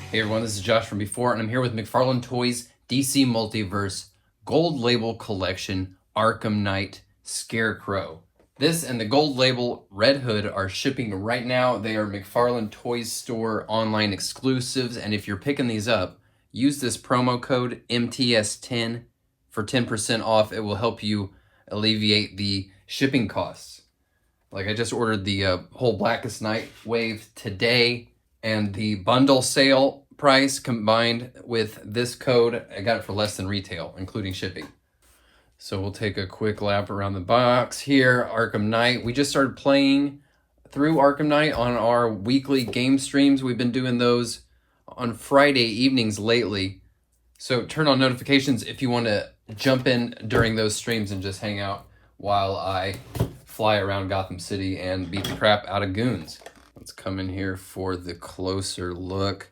Hey everyone, this is Josh from before, and I'm here with McFarlane Toys DC Multiverse Gold Label Collection Arkham Knight Scarecrow. This and the Gold Label Red Hood are shipping right now. They are McFarlane Toys Store online exclusives, and if you're picking these up, use this promo code MTS10 for 10% off. It will help you alleviate the shipping costs. Like I just ordered the whole Blackest Night wave today, and the bundle sale price combined with this code, I got it for less than retail, including shipping. So we'll take a quick lap around the box here. Arkham Knight. We just started playing through Arkham Knight on our weekly game streams. We've been doing those on Friday evenings lately. So turn on notifications if you want to jump in during those streams and just hang out while I fly around Gotham City and beat the crap out of goons. Let's come in here for the closer look.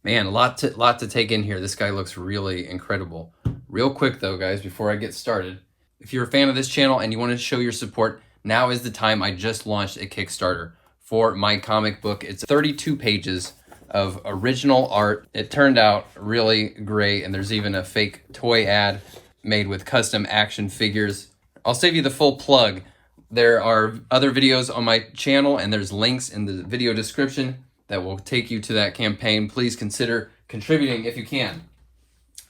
Man, a lot to take in here. This guy looks really incredible. Real quick though, guys, before I get started, if you're a fan of this channel and you want to show your support, now is the time. I just launched a Kickstarter for my comic book. It's 32 pages of original art. It turned out really great, and there's even a fake toy ad made with custom action figures. I'll save you the full plug. There are other videos on my channel, and there's links in the video description that will take you to that campaign. Please consider contributing if you can.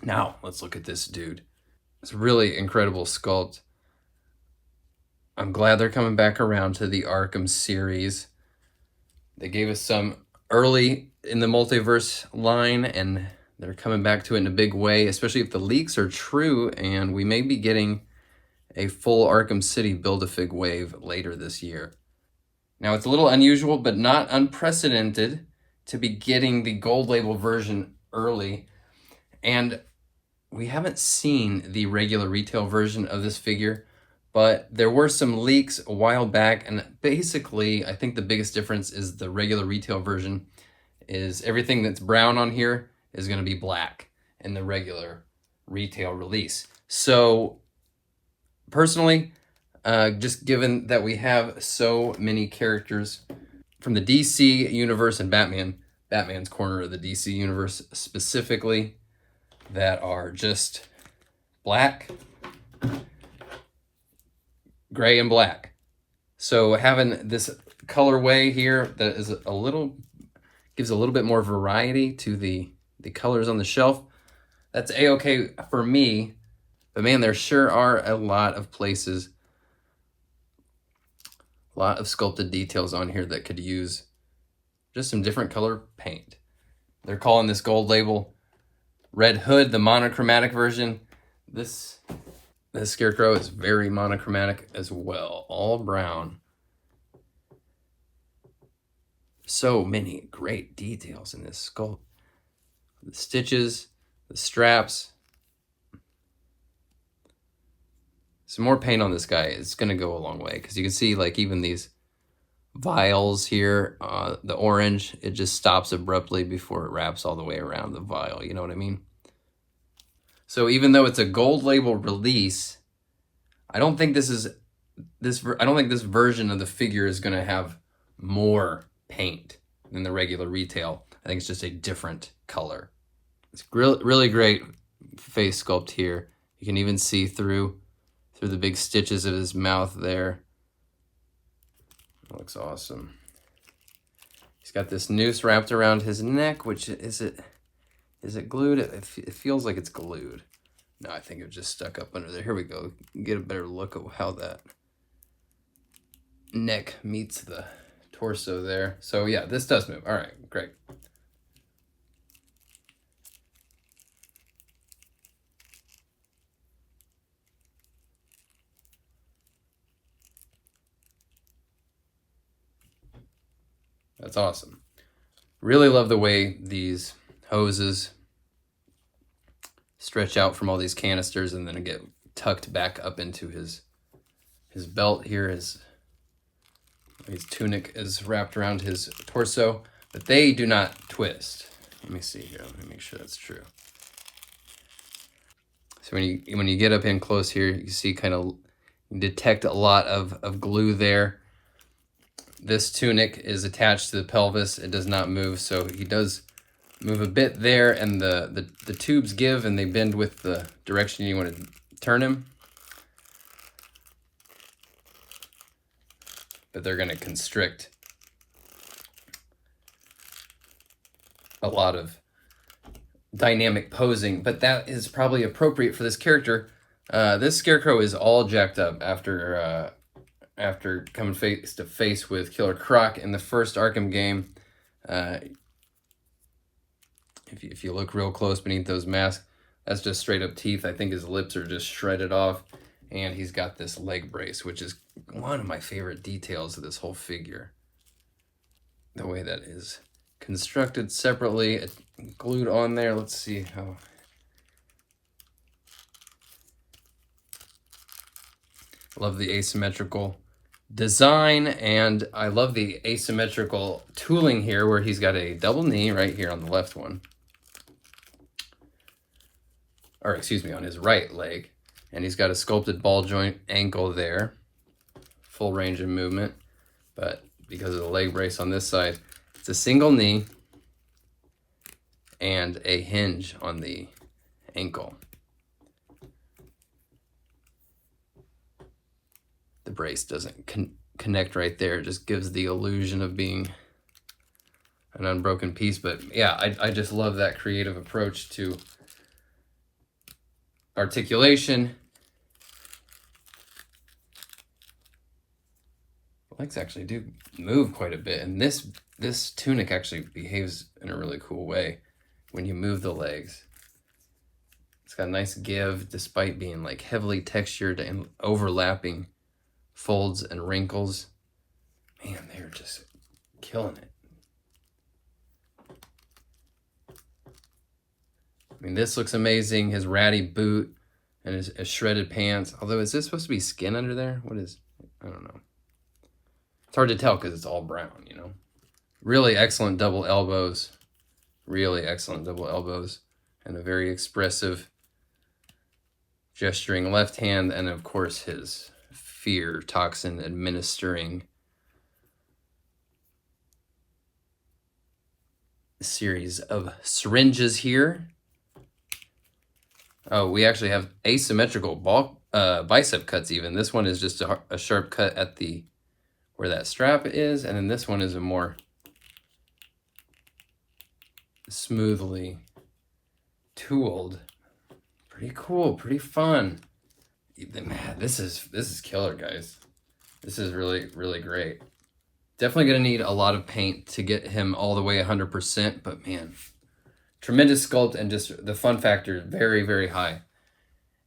Now, let's look at this dude. It's a really incredible sculpt. I'm glad they're coming back around to the Arkham series. They gave us some early in the Multiverse line, and they're coming back to it in a big way, especially if the leaks are true, and we may be getting a full Arkham City Build-A-Fig wave later this year. Now, it's a little unusual, but not unprecedented to be getting the gold label version early. And we haven't seen the regular retail version of this figure, but there were some leaks a while back. And basically, I think the biggest difference is the regular retail version is everything that's brown on here is going to be black in the regular retail release. So personally, just given that we have so many characters from the DC universe and Batman's corner of the DC universe specifically, that are just black, gray, and black. So having this colorway here that is gives a little bit more variety to the colors on the shelf, that's a-okay for me. But man, there sure are a lot of places, a lot of sculpted details on here that could use just some different color paint. They're calling this gold label Red Hood, the monochromatic version. This Scarecrow is very monochromatic as well, all brown. So many great details in this sculpt. The stitches, the straps. Some more paint on this guy is going to go a long way, because you can see like even these vials here, the orange, it just stops abruptly before it wraps all the way around the vial. You know what I mean? So even though it's a gold label release, I don't think this version of the figure is going to have more paint than the regular retail. I think it's just a different color. It's really great face sculpt here. You can even see through the big stitches of his mouth there. It looks awesome. He's got this noose wrapped around his neck, which is it glued? It feels like it's glued. No, I think it just stuck up under there. Here we go. Get a better look at how that neck meets the torso there. So yeah, this does move. All right, great. That's awesome. Really love the way these hoses stretch out from all these canisters and then get tucked back up into his belt here. His tunic is wrapped around his torso, but they do not twist. Let me see here. Let me make sure that's true. So when you get up in close here, you see you detect a lot of glue there. This tunic is attached to the pelvis. It does not move, so he does Move a bit there, and the tubes give and they bend with the direction you want to turn him. But they're going to constrict a lot of dynamic posing, but that is probably appropriate for this character. This Scarecrow is all jacked up after coming face to face with Killer Croc in the first Arkham game. If you look real close beneath those masks, that's just straight up teeth. I think his lips are just shredded off, and he's got this leg brace, which is one of my favorite details of this whole figure. The way that is constructed separately, glued on there. Let's see how. Love the asymmetrical design, and I love the asymmetrical tooling here where he's got a double knee right here on the left one. Or excuse me, on his right leg. And he's got a sculpted ball joint ankle there. Full range of movement. But because of the leg brace on this side, it's a single knee and a hinge on the ankle. The brace doesn't connect right there. It just gives the illusion of being an unbroken piece. But yeah, I just love that creative approach to articulation. Legs actually do move quite a bit, and this tunic actually behaves in a really cool way when you move the legs. It's got a nice give despite being like heavily textured and overlapping folds and wrinkles. Man, they're just killing it. I mean, this looks amazing. His ratty boot and his shredded pants. Although, is this supposed to be skin under there? What is, I don't know. It's hard to tell because it's all brown, you know. Really excellent double elbows. Really excellent double elbows. And a very expressive gesturing left hand. And of course, his fear toxin administering series of syringes here. Oh, we actually have asymmetrical bicep cuts even. This one is just a sharp cut at the where that strap is, and then this one is a more smoothly tooled. Pretty cool, pretty fun. Man, this is killer, guys. This is really, really great. Definitely gonna need a lot of paint to get him all the way 100%, but man, tremendous sculpt, and just the fun factor is very, very high.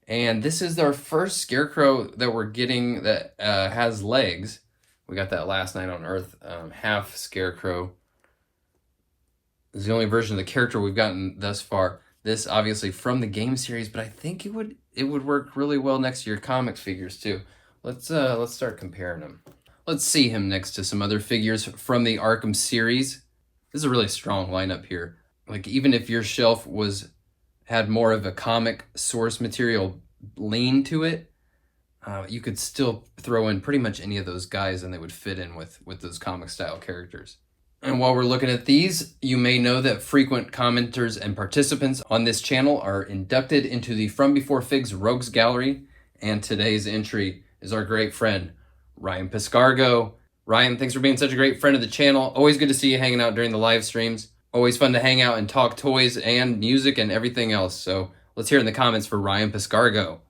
And this is our first Scarecrow that we're getting that has legs. We got that last night on Earth, half Scarecrow. This is the only version of the character we've gotten thus far. This obviously from the game series, but I think it would work really well next to your comic figures too. Let's start comparing them. Let's see him next to some other figures from the Arkham series. This is a really strong lineup here. Like, even if your shelf had more of a comic source material lean to it, you could still throw in pretty much any of those guys and they would fit in with those comic style characters. And while we're looking at these, you may know that frequent commenters and participants on this channel are inducted into the From Before Figs Rogues Gallery, and today's entry is our great friend, Ryan Piscargo. Ryan, thanks for being such a great friend of the channel. Always good to see you hanging out during the live streams. Always fun to hang out and talk toys and music and everything else. So let's hear in the comments for Ryan Piscargo.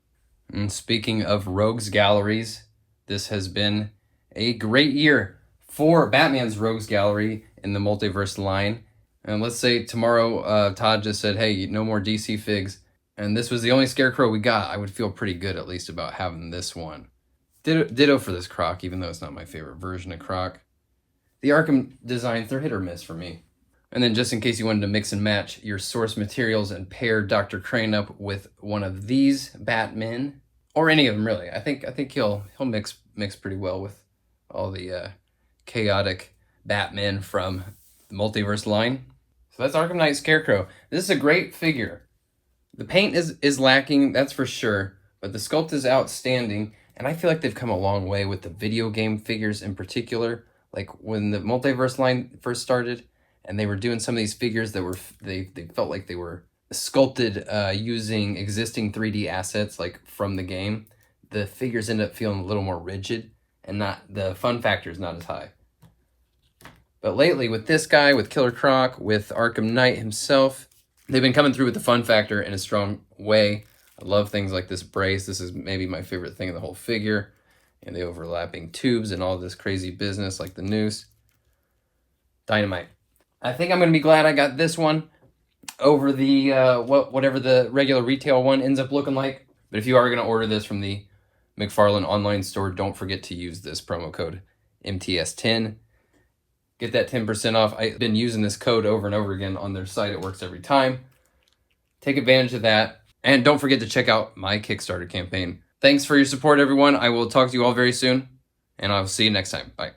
And speaking of Rogues Galleries, this has been a great year for Batman's Rogues Gallery in the Multiverse line. And let's say tomorrow Todd just said, hey, no more DC figs, and this was the only Scarecrow we got, I would feel pretty good at least about having this one. Ditto for this Croc, even though it's not my favorite version of Croc. The Arkham designs, they're hit or miss for me. And then just in case you wanted to mix and match your source materials and pair Dr. Crane up with one of these Batmen, or any of them really, I think he'll mix pretty well with all the chaotic Batmen from the Multiverse line. So that's Arkham Knight Scarecrow. This is a great figure. The paint is lacking, that's for sure, but the sculpt is outstanding, and I feel like they've come a long way with the video game figures in particular. Like when the Multiverse line first started, and they were doing some of these figures that were, they felt like they were sculpted using existing 3D assets like from the game. The figures end up feeling a little more rigid, and the fun factor is not as high. But lately with this guy, with Killer Croc, with Arkham Knight himself, they've been coming through with the fun factor in a strong way. I love things like this brace. This is maybe my favorite thing in the whole figure. And the overlapping tubes and all this crazy business like the noose. Dynamite. I think I'm going to be glad I got this one over the whatever the regular retail one ends up looking like. But if you are going to order this from the McFarlane online store, don't forget to use this promo code MTS10. Get that 10% off. I've been using this code over and over again on their site. It works every time. Take advantage of that. And don't forget to check out my Kickstarter campaign. Thanks for your support, everyone. I will talk to you all very soon, and I will see you next time. Bye.